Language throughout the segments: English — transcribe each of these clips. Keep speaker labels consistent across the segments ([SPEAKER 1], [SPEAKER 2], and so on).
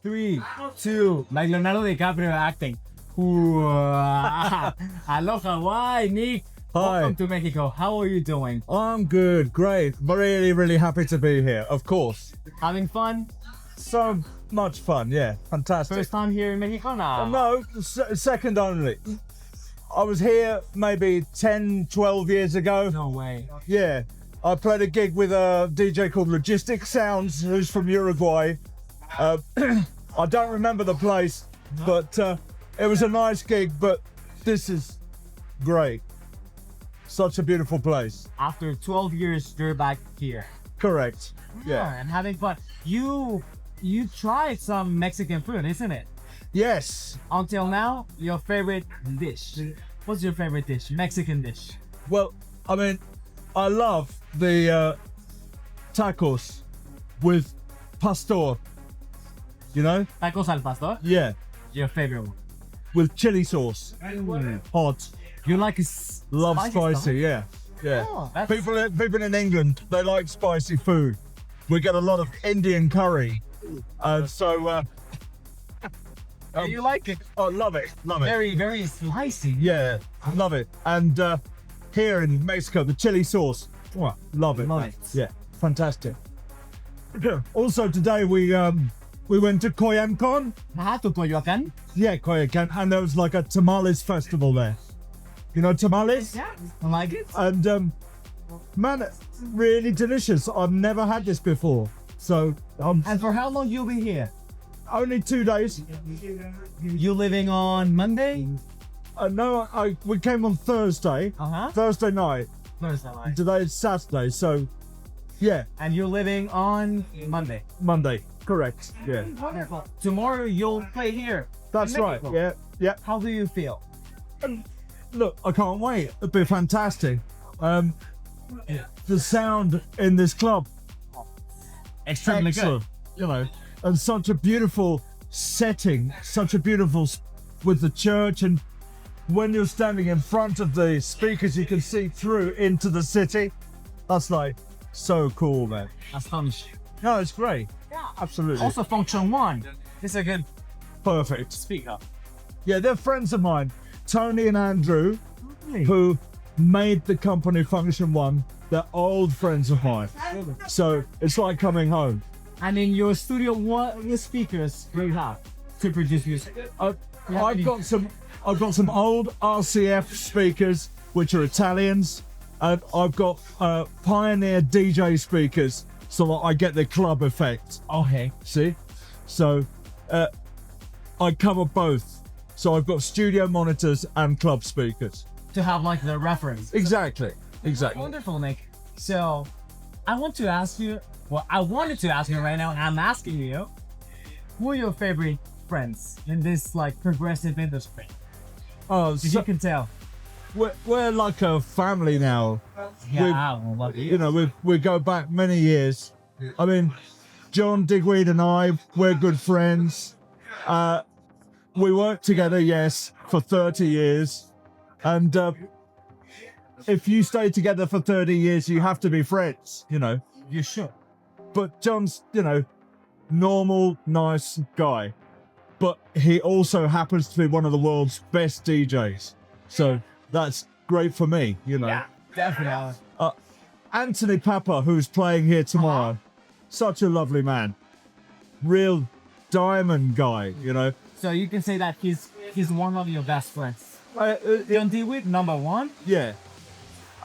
[SPEAKER 1] 3, 2, like Leonardo DiCaprio acting. Aloha, Hawaii, Nick.
[SPEAKER 2] Hi.
[SPEAKER 1] Welcome to Mexico. How are you doing?
[SPEAKER 2] I'm good, great. Really, really happy to be here, of course.
[SPEAKER 1] Having fun?
[SPEAKER 2] So much fun, yeah, fantastic.
[SPEAKER 1] First time here in Mexico now?
[SPEAKER 2] No, second only. I was here maybe 10, 12 years ago.
[SPEAKER 1] No way.
[SPEAKER 2] Yeah, I played a gig with a DJ called Logistic Sounds, who's from Uruguay. I don't remember the place, but it was a nice gig, but this is great. Such a beautiful place.
[SPEAKER 1] After 12 years, you're back here.
[SPEAKER 2] Correct, yeah.
[SPEAKER 1] And having fun. You tried some Mexican food, isn't it?
[SPEAKER 2] Yes,
[SPEAKER 1] Until now, your favorite dish. What's your favorite dish? Mexican dish.
[SPEAKER 2] well, I mean, I love the tacos with pastor, you know?
[SPEAKER 1] Tacos al pastor.
[SPEAKER 2] Yeah,
[SPEAKER 1] Your favorite one.
[SPEAKER 2] with chili sauce, hot.
[SPEAKER 1] You like
[SPEAKER 2] Love spicy,
[SPEAKER 1] stuff?
[SPEAKER 2] yeah, yeah.
[SPEAKER 1] Oh, that's-
[SPEAKER 2] People in England, they like spicy food. We get a lot of Indian curry, so
[SPEAKER 1] you like it?
[SPEAKER 2] I love it, love it.
[SPEAKER 1] Very, very spicy.
[SPEAKER 2] Yeah, love it. And here in Mexico, the chili sauce, love it.
[SPEAKER 1] Love it.
[SPEAKER 2] Yeah, fantastic. Also today we went to Coyamcon.
[SPEAKER 1] To Coyoacán?
[SPEAKER 2] Yeah, Coyamcon, and there was like a tamales festival there. You know tamales?
[SPEAKER 1] Yeah. I like it.
[SPEAKER 2] And man, really delicious. I've never had this before. So
[SPEAKER 1] And for how long you'll be here?
[SPEAKER 2] only 2 days.
[SPEAKER 1] You living on Monday?
[SPEAKER 2] No, we came on Thursday. Thursday night.
[SPEAKER 1] Thursday night.
[SPEAKER 2] Today is Saturday, so yeah,
[SPEAKER 1] And you're living on Monday.
[SPEAKER 2] Monday. Correct. Yeah,
[SPEAKER 1] Wonderful. Tomorrow you'll play here.
[SPEAKER 2] that's
[SPEAKER 1] in
[SPEAKER 2] right.
[SPEAKER 1] Mexico.
[SPEAKER 2] Yeah, yeah.
[SPEAKER 1] How do you feel?
[SPEAKER 2] Look, I can't wait. It'll be fantastic. The sound in this club,
[SPEAKER 1] Extremely
[SPEAKER 2] excellent. You know, and such a beautiful setting, such a beautiful with the church, and when you're standing in front of the speakers, you can see through into the city. That's like so cool, man.
[SPEAKER 1] Astonishing.
[SPEAKER 2] No, it's great.
[SPEAKER 1] Yeah.
[SPEAKER 2] Absolutely.
[SPEAKER 1] Also, Function 1. It's a good
[SPEAKER 2] Perfect.
[SPEAKER 1] speaker.
[SPEAKER 2] Yeah, they're friends of mine, Tony and Andrew, who made the company Function One. They're old friends of mine. So it's like coming home.
[SPEAKER 1] And in your studio, what speakers do you have to produce music?
[SPEAKER 2] I've got some old RCF speakers, which are Italians, and I've got Pioneer DJ speakers, so that I get the club effect.
[SPEAKER 1] Okay.
[SPEAKER 2] See? So I cover both. So I've got studio monitors and club speakers.
[SPEAKER 1] To have like the reference.
[SPEAKER 2] Exactly. Exactly.
[SPEAKER 1] Wonderful, Nick. So I want to ask you, well, I wanted to ask you right now, and I'm asking you, who are your favorite friends in this like progressive industry?
[SPEAKER 2] Oh,
[SPEAKER 1] As you can tell.
[SPEAKER 2] we're like a family now.
[SPEAKER 1] Yeah,
[SPEAKER 2] You know, we go back many years. I mean, John Digweed and I, we're good friends. We worked together, yes, for 30 years. And if you stay together for 30 years, you have to be friends, you know.
[SPEAKER 1] You should.
[SPEAKER 2] But John's, you know, normal, nice guy. But he also happens to be one of the world's best DJs. So that's great for me, you know.
[SPEAKER 1] Yeah, definitely.
[SPEAKER 2] Anthony Papa, who's playing here tomorrow, such a lovely man. Real diamond guy, you know.
[SPEAKER 1] So you can say that he's one of your best friends. John DeWitt, number one.
[SPEAKER 2] Yeah.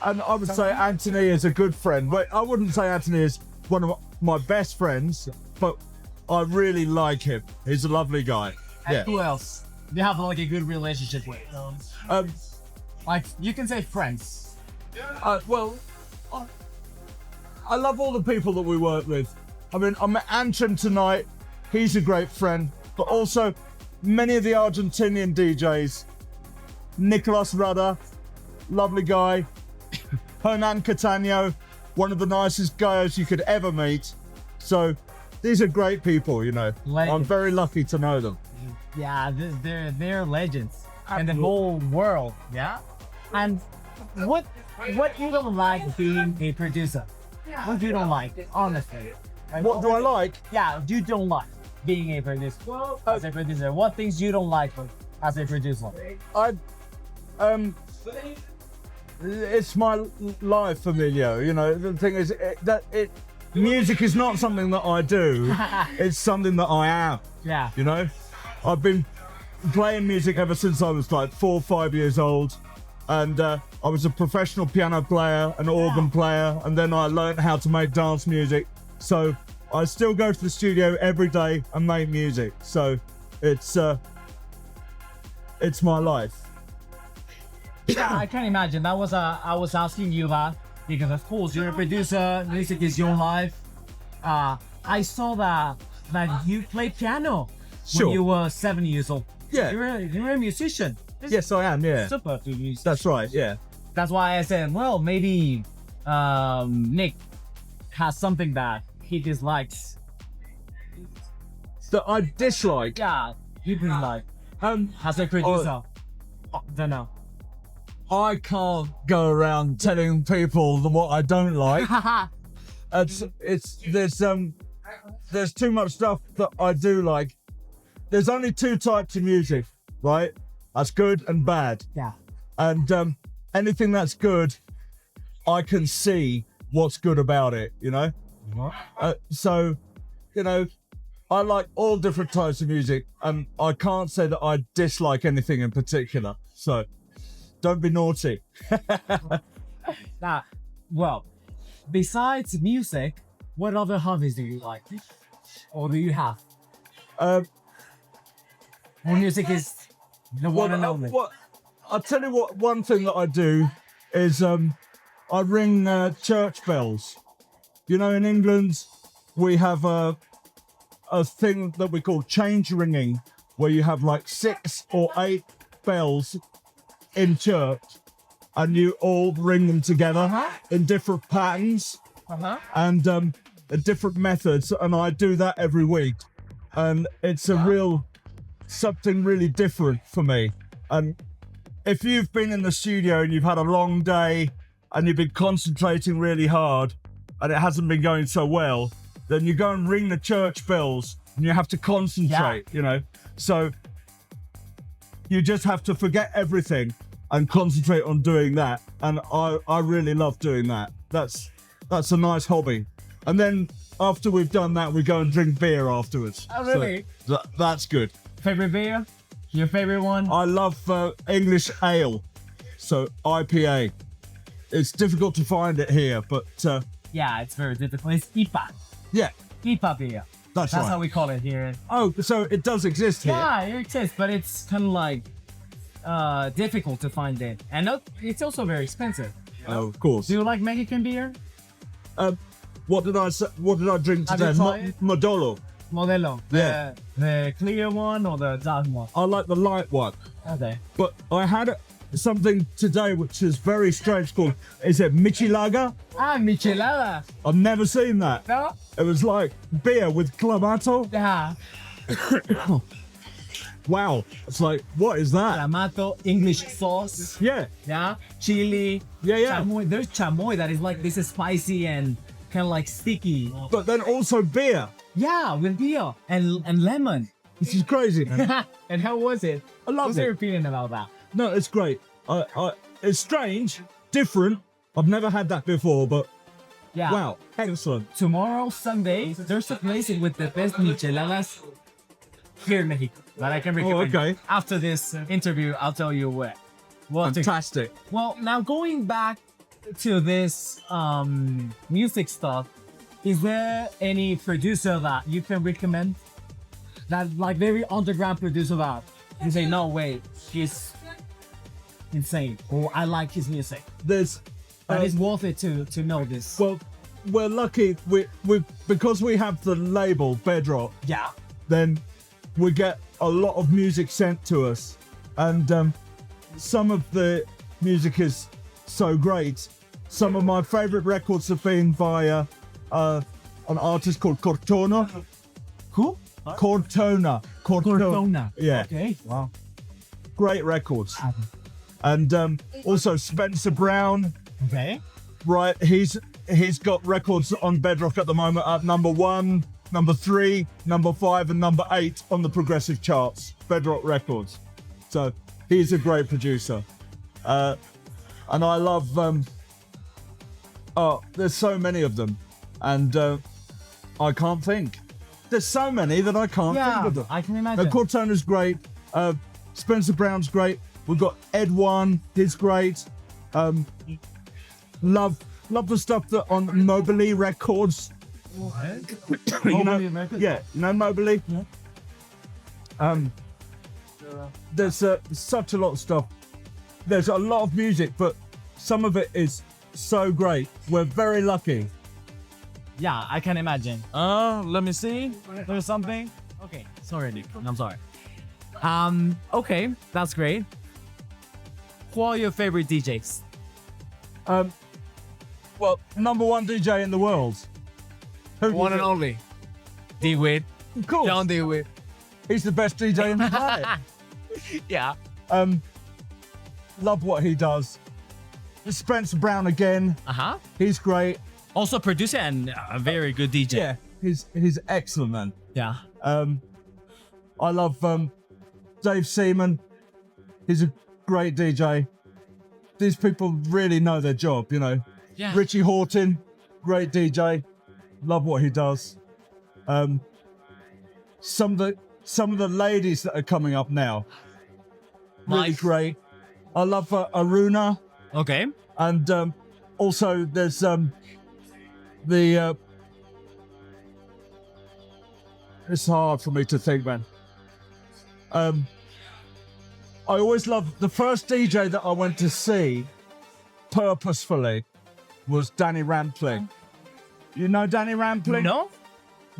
[SPEAKER 2] And I would say Anthony is a good friend. But I wouldn't say Anthony is one of my best friends, but I really like him. He's a lovely guy.
[SPEAKER 1] And
[SPEAKER 2] Yeah.
[SPEAKER 1] who else? You have like a good relationship with. Like you can say friends.
[SPEAKER 2] Well, I love all the people that we work with. I mean, I met Antrim tonight. He's a great friend. But also many of the Argentinian DJs. Nicolas Rudder, lovely guy. Hernan Catano, one of the nicest guys you could ever meet. So these are great people, you know.
[SPEAKER 1] Legends.
[SPEAKER 2] I'm very lucky to know them.
[SPEAKER 1] Yeah, they're legends in the whole world. Yeah. And what you don't like being a producer? What you don't like, honestly?
[SPEAKER 2] What do I like?
[SPEAKER 1] Yeah, you don't like. being a producer? As a producer, what things you don't like as a producer?
[SPEAKER 2] It's my life, Emilio. You know, the thing is music is not something that I do. It's something that I am.
[SPEAKER 1] Yeah.
[SPEAKER 2] You know, I've been playing music ever since I was like 4 or 5 years old, and I was a professional piano player, an organ player, and then I learned how to make dance music. So I still go to the studio every day and make music. So it's my life.
[SPEAKER 1] Yeah, I can imagine. That was I was asking you that because of course you're a producer. Music is your life. I saw that you played piano when you were 7 years old.
[SPEAKER 2] Yeah,
[SPEAKER 1] you're a musician.
[SPEAKER 2] Yes, I am. Yeah,
[SPEAKER 1] Super musician.
[SPEAKER 2] that's right. Yeah,
[SPEAKER 1] that's why I said, well, maybe Nick has something that he dislikes.
[SPEAKER 2] that I dislike.
[SPEAKER 1] Yeah, you dislike. As a producer, don't know.
[SPEAKER 2] I can't go around telling people what I don't like. There's too much stuff that I do like. There's only 2 types of music, right? That's good and bad.
[SPEAKER 1] Yeah.
[SPEAKER 2] And anything that's good, I can see what's good about it, you know? So, you know, I like all different types of music, and I can't say that I dislike anything in particular. So don't be naughty.
[SPEAKER 1] Now, well, besides music, what other hobbies do you like? Or do you have? Well, music is the one and only.
[SPEAKER 2] I'll tell you what, one thing that I do is I ring church bells. You know, in England, we have a thing that we call change ringing, where you have like 6 or 8 bells in church, and you all ring them together in different patterns and different methods, and I do that every week, and it's something really different for me. And if you've been in the studio and you've had a long day and you've been concentrating really hard and it hasn't been going so well, then you go and ring the church bells and you have to concentrate, you know. So you just have to forget everything and concentrate on doing that. And I really love doing that. That's a nice hobby. And then after we've done that, we go and drink beer afterwards.
[SPEAKER 1] Oh, really?
[SPEAKER 2] So that's good.
[SPEAKER 1] Favorite beer? Your favorite one?
[SPEAKER 2] I love English ale, so IPA. It's difficult to find it here, but
[SPEAKER 1] yeah, it's very difficult. It's IPA.
[SPEAKER 2] yeah,
[SPEAKER 1] IPA beer.
[SPEAKER 2] that's
[SPEAKER 1] That's
[SPEAKER 2] right.
[SPEAKER 1] how we call it here.
[SPEAKER 2] Oh, so it does exist here.
[SPEAKER 1] Yeah, it exists, but it's kind of like difficult to find it, and it's also very expensive.
[SPEAKER 2] Oh, of course.
[SPEAKER 1] Do you like Mexican beer?
[SPEAKER 2] What did I drink
[SPEAKER 1] Have you
[SPEAKER 2] today?
[SPEAKER 1] tried it?
[SPEAKER 2] Modelo.
[SPEAKER 1] Modelo.
[SPEAKER 2] Yeah.
[SPEAKER 1] The clear one or the dark one?
[SPEAKER 2] I like the light one.
[SPEAKER 1] Okay.
[SPEAKER 2] But I had something today which is very strange called, is it Michelaga?
[SPEAKER 1] Ah, michelada.
[SPEAKER 2] I've never seen that.
[SPEAKER 1] No?
[SPEAKER 2] It was like beer with clamato.
[SPEAKER 1] Yeah.
[SPEAKER 2] Wow. It's like, what is that?
[SPEAKER 1] Clamato, English sauce.
[SPEAKER 2] Yeah.
[SPEAKER 1] Yeah. Chili.
[SPEAKER 2] Yeah.
[SPEAKER 1] Chamoy. There's chamoy that is like this is spicy and kind of like sticky.
[SPEAKER 2] But then also beer.
[SPEAKER 1] Yeah, with beer and lemon.
[SPEAKER 2] This is crazy, man.
[SPEAKER 1] And how was it?
[SPEAKER 2] I love
[SPEAKER 1] What's
[SPEAKER 2] it.
[SPEAKER 1] your opinion about that?
[SPEAKER 2] No, it's great. It's strange, different. I've never had that before, but
[SPEAKER 1] Yeah.
[SPEAKER 2] wow, excellent.
[SPEAKER 1] Tomorrow, Sunday, there's a place with the best micheladas here in Mexico that I can recommend.
[SPEAKER 2] okay.
[SPEAKER 1] After this interview, I'll tell you where.
[SPEAKER 2] Fantastic.
[SPEAKER 1] Well, now going back to this music stuff, is there any producer that you can recommend? That like very underground producer that you say, no way, he's insane, or I like his music.
[SPEAKER 2] There's
[SPEAKER 1] That is worth it to know this.
[SPEAKER 2] well, we're lucky. We because we have the label Bedrock.
[SPEAKER 1] Yeah.
[SPEAKER 2] Then we get a lot of music sent to us, and some of the music is so great. Some of my favorite records have been by an artist called Cortona.
[SPEAKER 1] Who?
[SPEAKER 2] Cortona.
[SPEAKER 1] Cortona.
[SPEAKER 2] Yeah.
[SPEAKER 1] Okay. Wow.
[SPEAKER 2] Great records. And also Spencer Brown.
[SPEAKER 1] Okay.
[SPEAKER 2] Right, he's got records on Bedrock at the moment at #1. number 3, number 5, and number 8 on the progressive charts, Bedrock Records. So he's a great producer. And I love, there's so many of them. And I can't think. There's so many that I can't think of them.
[SPEAKER 1] I can imagine.
[SPEAKER 2] Cortona's great. Spencer Brown's great. We've got Ed One, he's great. Love the stuff that on Mobley Records. You know, yeah, you know Mobley? Yeah. There's such a lot of stuff. There's a lot of music, but some of it is so great. We're very lucky.
[SPEAKER 1] Yeah, I can imagine.
[SPEAKER 3] Let me see.
[SPEAKER 1] There's something. Okay, sorry, Nick. I'm sorry. Okay, that's great. Who are your favorite DJs?
[SPEAKER 2] Well, number 1 DJ in the world.
[SPEAKER 3] One and only. D-Wit.
[SPEAKER 2] Of course.
[SPEAKER 3] John D-Wit.
[SPEAKER 2] He's the best DJ in the planet.
[SPEAKER 3] Yeah.
[SPEAKER 2] Love what he does. Spencer Brown again.
[SPEAKER 1] Uh-huh.
[SPEAKER 2] He's great.
[SPEAKER 1] Also producer and a very good DJ.
[SPEAKER 2] Yeah, he's excellent, man.
[SPEAKER 1] Yeah.
[SPEAKER 2] I love Dave Seaman. He's a great DJ. These people really know their job, you know.
[SPEAKER 1] Yeah.
[SPEAKER 2] Richie Horton, great DJ. Love what he does. Some of the ladies that are coming up now, really
[SPEAKER 1] Nice.
[SPEAKER 2] great. I love Aruna,
[SPEAKER 1] Okay.
[SPEAKER 2] and also there's it's hard for me to think, man. I always loved the first DJ that I went to see purposefully was Danny Rampling. You know Danny Rampling?
[SPEAKER 1] No?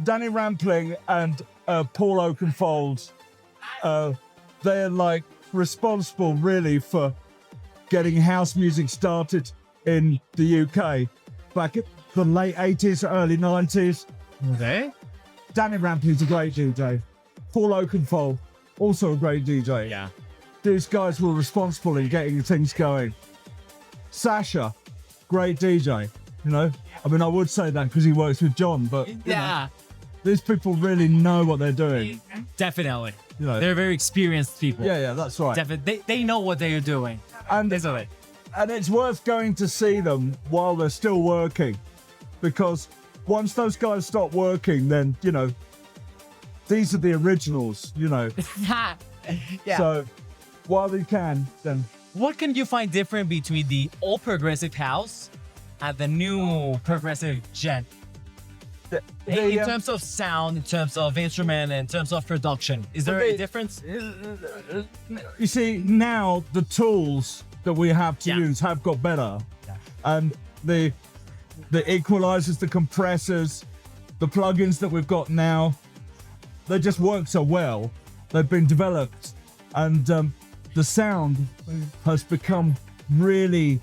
[SPEAKER 2] Danny Rampling and Paul Oakenfold, they're like responsible really for getting house music started in the UK back in the late 80s, early 90s.
[SPEAKER 1] Okay.
[SPEAKER 2] Danny Rampling's a great DJ. Paul Oakenfold, also a great DJ.
[SPEAKER 1] Yeah.
[SPEAKER 2] These guys were responsible in getting things going. Sasha, great DJ. You know, I mean, I would say that because he works with John, but you know, these people really know what they're doing.
[SPEAKER 1] Definitely.
[SPEAKER 2] You know.
[SPEAKER 1] They're very experienced people.
[SPEAKER 2] Yeah, that's right.
[SPEAKER 1] They know what they are doing.
[SPEAKER 2] And
[SPEAKER 1] Definitely.
[SPEAKER 2] and it's worth going to see them while they're still working, because once those guys stop working, then you know, these are the originals. You know,
[SPEAKER 1] Yeah.
[SPEAKER 2] so while they can, then
[SPEAKER 1] What can you find different between the old progressive house and the new progressive gen? In terms of sound, in terms of instrument, in terms of production, is there a difference?
[SPEAKER 2] you see now the tools that we have to
[SPEAKER 1] Yeah.
[SPEAKER 2] use have got better, and the equalizers, the compressors, the plugins that we've got now, they just work so well. They've been developed, and the sound has become really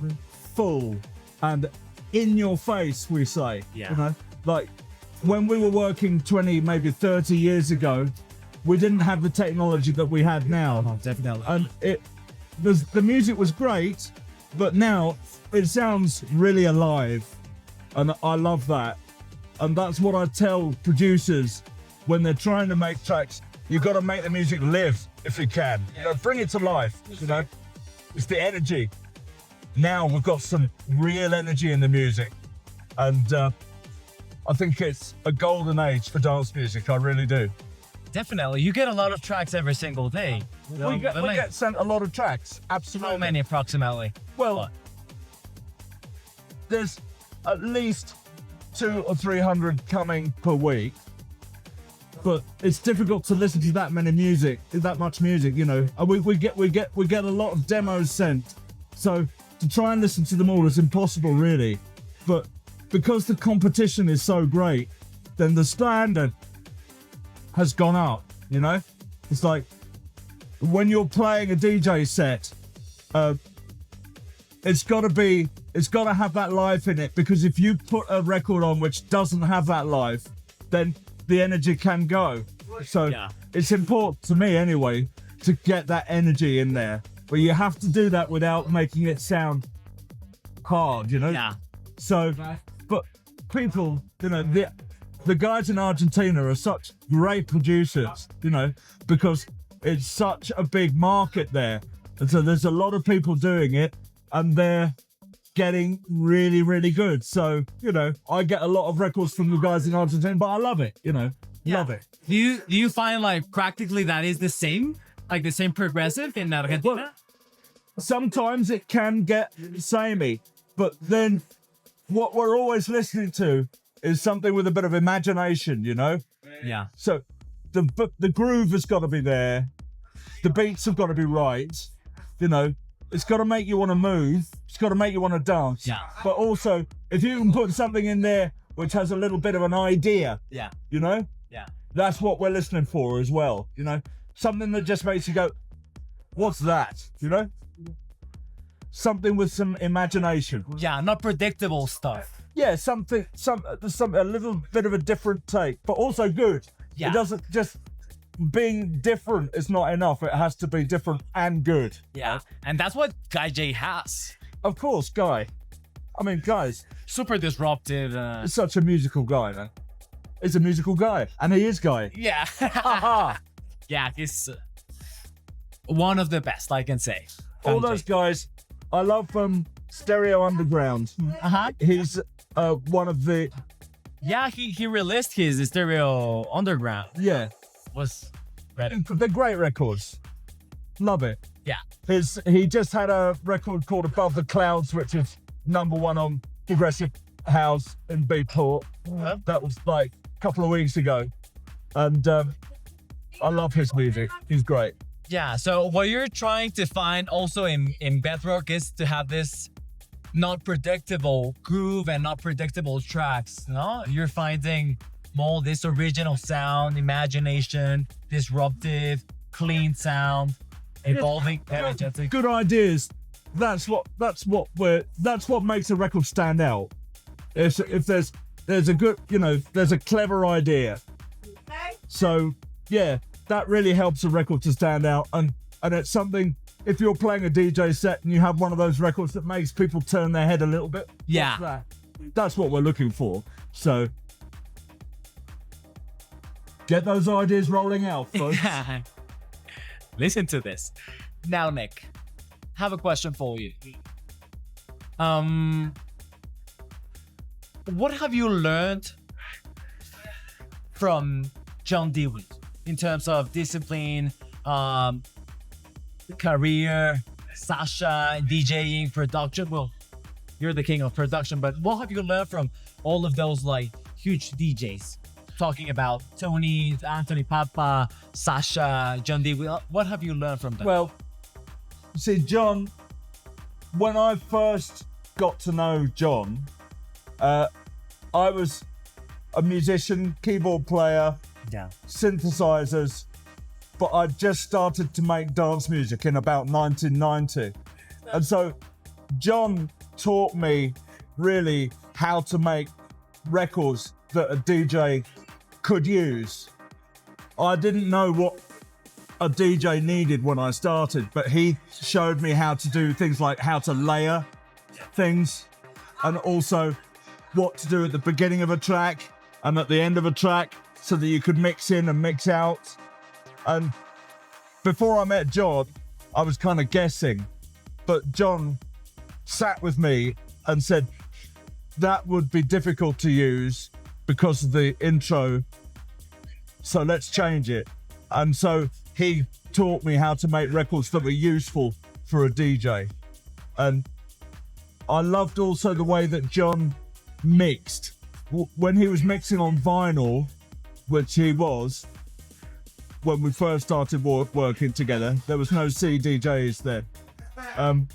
[SPEAKER 2] full and in your face, we say.
[SPEAKER 1] Yeah.
[SPEAKER 2] You know, like when we were working 20, maybe 30 years ago, we didn't have the technology that we had now.
[SPEAKER 1] Oh, definitely.
[SPEAKER 2] And the music was great, but now it sounds really alive, and I love that. And that's what I tell producers when they're trying to make tracks. You've got to make the music live if you can. You know, bring it to life. You know, it's the energy. Now we've got some real energy in the music, and I think it's a golden age for dance music. I really do.
[SPEAKER 1] Definitely. You get a lot of tracks every single day.
[SPEAKER 2] We get sent a lot of tracks. Absolutely.
[SPEAKER 1] How many approximately?
[SPEAKER 2] Well, there's at least 200 or 300 coming per week, but it's difficult to listen to that much music, you know. And we get a lot of demos sent, so to try and listen to them all is impossible, really. But because the competition is so great, then the standard has gone up. You know, it's like when you're playing a DJ set, it's got to have that life in it, because if you put a record on which doesn't have that life, then the energy can go. So it's important to me anyway to get that energy in there, but you have to do that without making it sound hard, you know.
[SPEAKER 1] Yeah.
[SPEAKER 2] So, but people, you know, the guys in Argentina are such great producers, you know, because it's such a big market there. And so there's a lot of people doing it and they're getting really, really good. So, you know, I get a lot of records from the guys in Argentina, but I love it, you know, love it.
[SPEAKER 1] Do you find like practically that is the same? Like the same progressive in Argentina?
[SPEAKER 2] Well, sometimes it can get samey, but then what we're always listening to is something with a bit of imagination, you know?
[SPEAKER 1] Yeah.
[SPEAKER 2] So the groove has got to be there. The beats have got to be right. You know, it's got to make you want to move. It's got to make you want to dance.
[SPEAKER 1] Yeah.
[SPEAKER 2] But also, if you can put something in there which has a little bit of an idea,
[SPEAKER 1] Yeah.
[SPEAKER 2] you know?
[SPEAKER 1] Yeah.
[SPEAKER 2] That's what we're listening for as well, you know? Something that just makes you go, what's that? You know? Something with some imagination.
[SPEAKER 1] Yeah, not predictable stuff.
[SPEAKER 2] Yeah, something, a little bit of a different take, but also good.
[SPEAKER 1] Yeah.
[SPEAKER 2] It doesn't just, being different is not enough. It has to be different and good.
[SPEAKER 1] Yeah. And that's what Guy J has.
[SPEAKER 2] Of course, Guy. I mean, guys,
[SPEAKER 1] Super disruptive.
[SPEAKER 2] he's such a musical guy, man. He's a musical guy, and he is Guy.
[SPEAKER 1] Yeah.
[SPEAKER 2] Haha.
[SPEAKER 1] Yeah, he's one of the best, I can say.
[SPEAKER 2] All those guys, I love Stereo Underground.
[SPEAKER 1] Uh-huh.
[SPEAKER 2] He's one of the,
[SPEAKER 1] Yeah, he released his Stereo Underground.
[SPEAKER 2] yeah,
[SPEAKER 1] Was ready.
[SPEAKER 2] they're great records. Love it.
[SPEAKER 1] Yeah.
[SPEAKER 2] He just had a record called Above the Clouds, which is #1 on Progressive House in Beatport. That was like a couple of weeks ago. And I love his music. He's great.
[SPEAKER 1] Yeah, so what you're trying to find also in Bedrock is to have this not predictable groove and not predictable tracks, no? You're finding more this original sound, imagination, disruptive, clean sound, evolving, energetic.
[SPEAKER 2] Good ideas. That's what makes a record stand out. If there's a good, you know, there's a clever idea. So yeah, that really helps a record to stand out, and it's something. If you're playing a DJ set and you have one of those records that makes people turn their head a little bit,
[SPEAKER 1] Yeah.
[SPEAKER 2] that's what we're looking for. So get those ideas rolling out, folks.
[SPEAKER 1] Listen to this. Now, Nick, have a question for you. What have you learned from John Dewey in terms of discipline, career, Sasha, DJing, production? Well, you're the king of production, but what have you learned from all of those like huge DJs? Talking about Tony, Anthony Papa, Sasha, John Dewey. What have you learned from them?
[SPEAKER 2] Well, see, John, when I first got to know John, I was a musician, keyboard player,
[SPEAKER 1] yeah.
[SPEAKER 2] synthesizers, but I just started to make dance music in about 1990. And so John taught me really how to make records that a DJ could use. I didn't know what a DJ needed when I started, but he showed me how to do things like how to layer things, and also what to do at the beginning of a track and at the end of a track so that you could mix in and mix out. And before I met John, I was kind of guessing, but John sat with me and said, that would be difficult to use because of the intro, so let's change it. And so he taught me how to make records that were useful for a DJ. And I loved also the way that John mixed. When he was mixing on vinyl, which he was, when we first started working together, there was no CDJs then.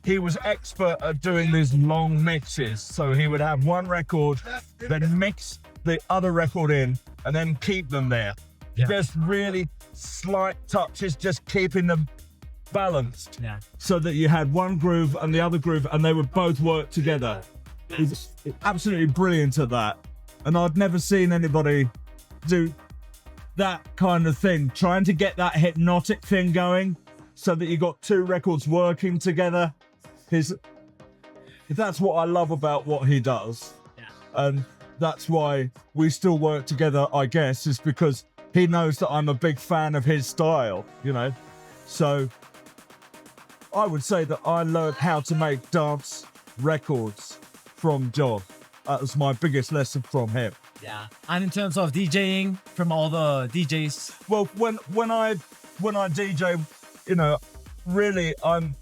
[SPEAKER 2] He was expert at doing these long mixes. So he would have one record, then mix the other record in, and then keep them there.
[SPEAKER 1] Yeah.
[SPEAKER 2] Just really slight touches, just keeping them balanced.
[SPEAKER 1] Yeah.
[SPEAKER 2] So that you had one groove and the other groove, and they would both work together. He's absolutely brilliant at that. And I'd never seen anybody do that kind of thing, trying to get that hypnotic thing going so that you got two records working together. That's what I love about what he does.
[SPEAKER 1] Yeah.
[SPEAKER 2] And that's why we still work together, I guess, is because he knows that I'm a big fan of his style, you know. So I would say that I learned how to make dance records from John. That was my biggest lesson from him.
[SPEAKER 1] Yeah. And in terms of DJing, from all the DJs.
[SPEAKER 2] Well, when I DJ, you know, really I'm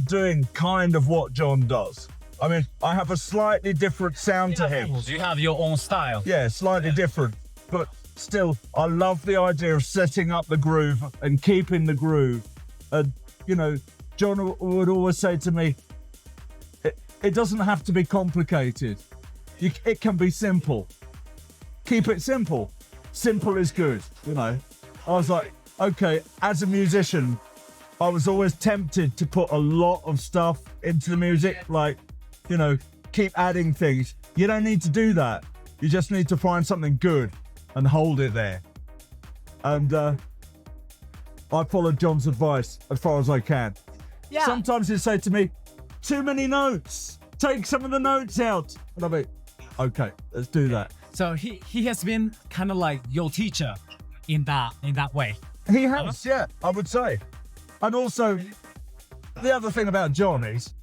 [SPEAKER 2] doing kind of what John does. I mean, I have a slightly different sound to him.
[SPEAKER 1] You have your own style.
[SPEAKER 2] Yeah, slightly different, but still, I love the idea of setting up the groove and keeping the groove. And, you know, John would always say to me, it doesn't have to be complicated. It can be simple. Keep it simple. Simple is good, you know. I was like, okay, as a musician, I was always tempted to put a lot of stuff into the music, like, you know, keep adding things. You don't need to do that. You just need to find something good and hold it there. And I followed John's advice as far as I can.
[SPEAKER 1] Yeah.
[SPEAKER 2] Sometimes he'd say to me, too many notes. Take some of the notes out. And I'll be, okay, let's do that.
[SPEAKER 1] So he has been kind of like your teacher in that way.
[SPEAKER 2] He has, yeah, I would say. And also, the other thing about John is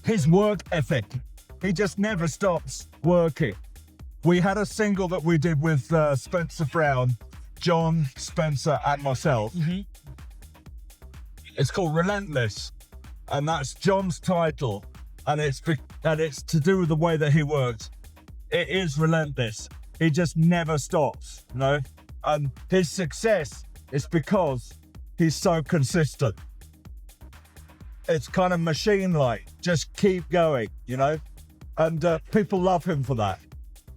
[SPEAKER 2] his work ethic. He just never stops working. We had a single that we did with Spencer Brown, John, Spencer, and myself.
[SPEAKER 1] Mm-hmm.
[SPEAKER 2] It's called Relentless, and that's John's title. And it's to do with the way that he works. It is relentless. He just never stops, you know? And his success is because he's so consistent. It's kind of machine-like. Just keep going, you know? And people love him for that.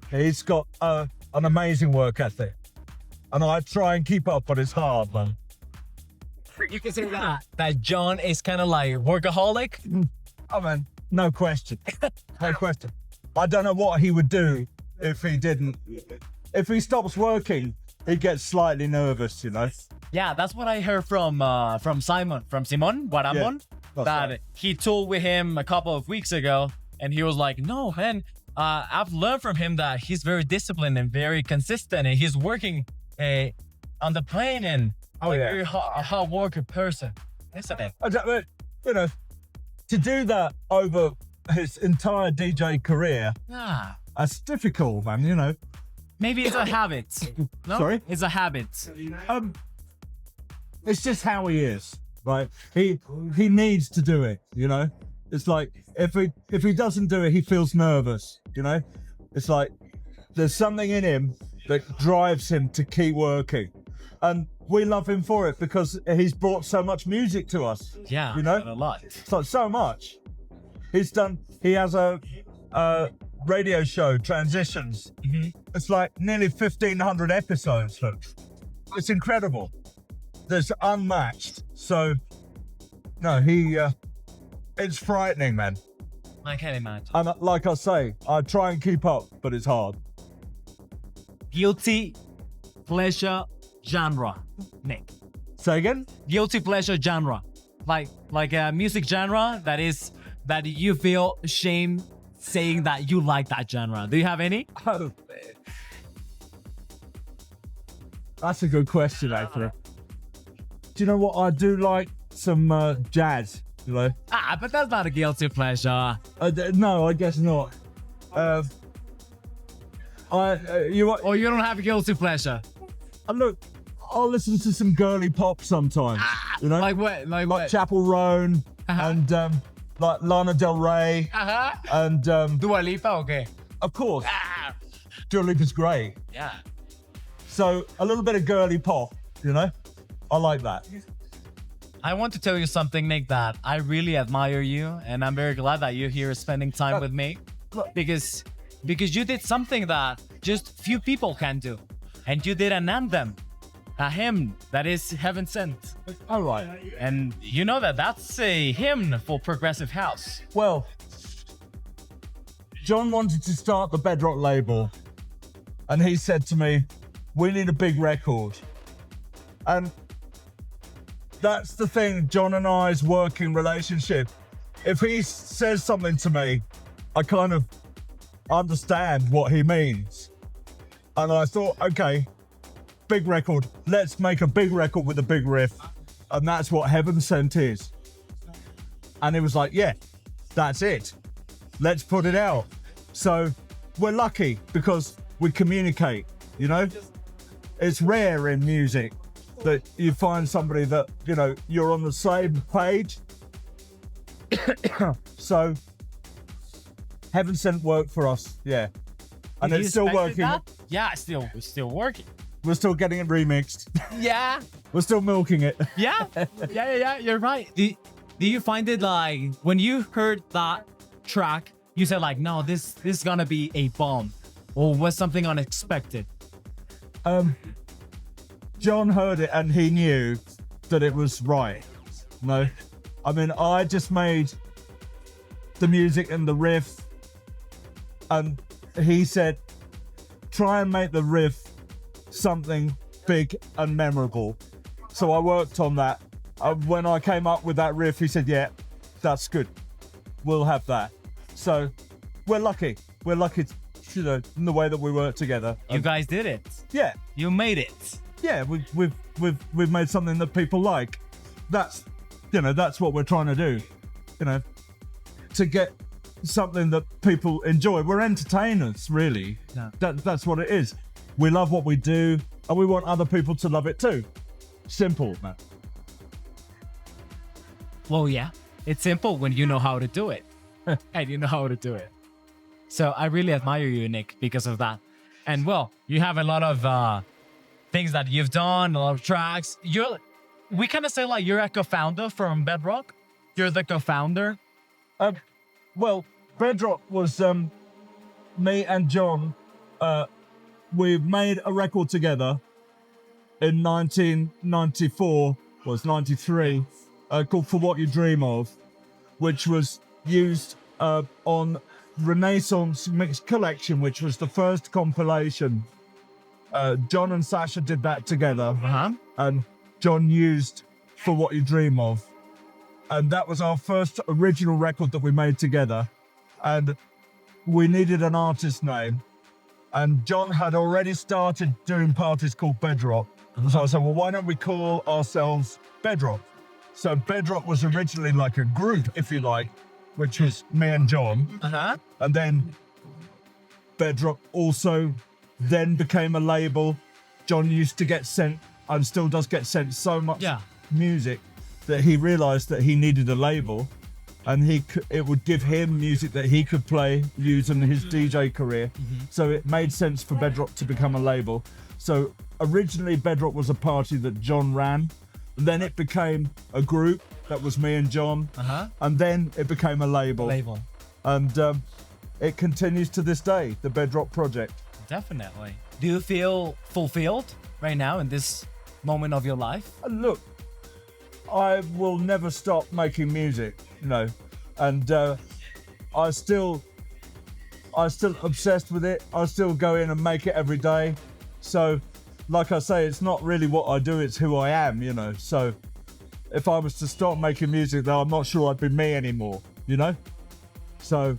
[SPEAKER 2] He's got an amazing work ethic. And I try and keep up, but it's hard, man.
[SPEAKER 1] You can say that John is kind of like workaholic.
[SPEAKER 2] Oh, man, no question. No question. I don't know what he would do if he didn't. If he stops working, he gets slightly nervous, you know?
[SPEAKER 1] Yeah, that's what I heard from Simon Guaramon,
[SPEAKER 2] Yeah,
[SPEAKER 1] that
[SPEAKER 2] right.
[SPEAKER 1] he toured with him a couple of weeks ago, and he was like, no, man, I've learned from him that he's very disciplined and very consistent, and he's working on the plane and very hard worker person, isn't it?
[SPEAKER 2] You know, to do that over his entire DJ career,
[SPEAKER 1] Yeah.
[SPEAKER 2] that's difficult, man, you know?
[SPEAKER 1] Maybe it's a habit. No?
[SPEAKER 2] Sorry?
[SPEAKER 1] It's a habit.
[SPEAKER 2] It's just how he is, right? He needs to do it, you know? It's like, if he doesn't do it, he feels nervous, you know? It's like, there's something in him that drives him to keep working. And we love him for it because he's brought so much music to us.
[SPEAKER 1] Yeah,
[SPEAKER 2] You know?
[SPEAKER 1] a lot.
[SPEAKER 2] It's like so much. He has a radio show, Transitions.
[SPEAKER 1] Mm-hmm.
[SPEAKER 2] It's like nearly 1,500 episodes, folks. It's incredible. It's unmatched. So, no, it's frightening, man.
[SPEAKER 1] I can't imagine.
[SPEAKER 2] And like I say, I try and keep up, but it's hard.
[SPEAKER 1] Guilty pleasure genre, Nick.
[SPEAKER 2] Say again?
[SPEAKER 1] Guilty pleasure genre, like a music genre that you feel shame saying that you like that genre. Do you have any?
[SPEAKER 2] Oh, that's a good question, actually. Do you know what? I do like some jazz, you know?
[SPEAKER 1] But that's not a guilty pleasure.
[SPEAKER 2] No, I guess not.
[SPEAKER 1] Or you don't have a guilty pleasure.
[SPEAKER 2] Look, I'll listen to some girly pop sometimes. You know,
[SPEAKER 1] Like what? Like what?
[SPEAKER 2] Chapel Roan
[SPEAKER 1] Uh-huh.
[SPEAKER 2] and like Lana Del Rey and
[SPEAKER 1] Dua Lipa, okay.
[SPEAKER 2] of course, Dua Lipa's great.
[SPEAKER 1] Yeah.
[SPEAKER 2] So a little bit of girly pop, you know, I like that.
[SPEAKER 1] I want to tell you something, Nick, that I really admire you, and I'm very glad that you're here spending time with me, because you did something that just few people can do, and you did an anthem, a hymn that is heaven sent,
[SPEAKER 2] All right.
[SPEAKER 1] and you know that's a hymn for progressive house.
[SPEAKER 2] Well, John wanted to start the Bedrock label, and he said to me, "We need a big record," and that's the thing, John and I's working relationship. If he says something to me, I kind of understand what he means. And I thought, okay, big record, let's make a big record with a big riff. And that's what Heaven Sent is. And it was like, yeah, that's it. Let's put it out. So we're lucky because we communicate, you know? It's rare in music that you find somebody that, you know, you're on the same page. So Heaven Sent worked for us, yeah. And it's still working.
[SPEAKER 3] That? Yeah, it's still working.
[SPEAKER 2] We're still getting it remixed.
[SPEAKER 3] Yeah.
[SPEAKER 2] We're still milking it.
[SPEAKER 3] Yeah. Yeah. You're right. Do you find it like when you heard that track, you said like, no, this is gonna be a bomb, or was something unexpected?
[SPEAKER 2] John heard it and he knew that it was right. No, I mean, I just made the music and the riff, and he said, try and make the riff something big and memorable. So I worked on that. When I came up with that riff, he said, yeah, that's good. We'll have that. So we're lucky. We're lucky, you know, in the way that we work together.
[SPEAKER 3] You guys did it.
[SPEAKER 2] Yeah.
[SPEAKER 3] You made it.
[SPEAKER 2] Yeah, we've made something that people like. That's, you know, that's what we're trying to do. You know, to get something that people enjoy. We're entertainers, really.
[SPEAKER 3] Yeah.
[SPEAKER 2] That's what it is. We love what we do, and we want other people to love it too. Simple, man.
[SPEAKER 3] Well, yeah, it's simple when you know how to do it. And you know how to do it. So I really admire you, Nick, because of that. And well, you have a lot of things that you've done, a lot of tracks. We kind of say like you're a co-founder from Bedrock. You're the co-founder.
[SPEAKER 2] Well, Bedrock was me and John. We made a record together in 1994, was 93, called For What You Dream Of, which was used on Renaissance Mixed Collection, which was the first compilation. John and Sasha did that together, and John used For What You Dream Of. And that was our first original record that we made together. And we needed an artist name. And John had already started doing parties called Bedrock. So I said, well, why don't we call ourselves Bedrock? So Bedrock was originally like a group, if you like, which was me and John. And then Bedrock also then became a label. John used to get sent, and still does get sent, so much music that he realized that he needed a label, and it would give him music that he could play, use in his DJ career. So it made sense for Bedrock to become a label. So originally Bedrock was a party that John ran, and then it became a group that was me and John, and then it became a label. And it continues to this day, the Bedrock project.
[SPEAKER 3] Definitely. Do you feel fulfilled right now in this moment of your life?
[SPEAKER 2] Look, I will never stop making music, you know, and I still obsessed with it. I still go in and make it every day. So, like I say, it's not really what I do, it's who I am, you know. So if I was to stop making music, though, I'm not sure I'd be me anymore, you know. So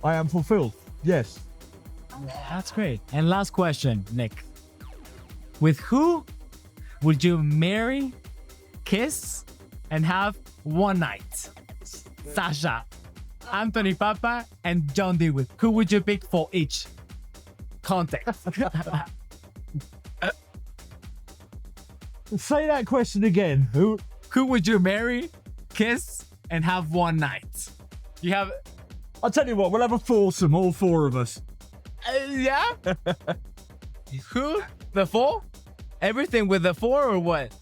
[SPEAKER 2] I am fulfilled, yes.
[SPEAKER 3] That's great. And last question, Nick. With who would you marry, kiss, and have one night? Sasha, Anthony Papa, and John Dewey. Who would you pick for each context?
[SPEAKER 2] Say that question again. Who
[SPEAKER 3] would you marry, kiss, and have one night? You have...
[SPEAKER 2] I'll tell you what, we'll have a foursome, all four of us.
[SPEAKER 3] Yeah? Who? The four? Everything with the four or what?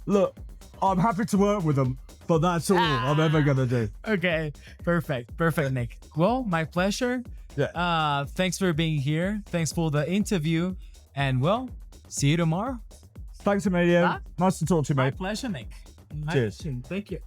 [SPEAKER 2] Look, I'm happy to work with them, but that's all I'm ever gonna do.
[SPEAKER 3] Okay, perfect, Nick. Well, my pleasure.
[SPEAKER 2] Yeah.
[SPEAKER 3] Thanks for being here. Thanks for the interview, and well, see you tomorrow.
[SPEAKER 2] Thanks, Emilio. Nice to talk to you,
[SPEAKER 3] My
[SPEAKER 2] mate.
[SPEAKER 3] pleasure, Nick.
[SPEAKER 2] Cheers.
[SPEAKER 3] Thank you.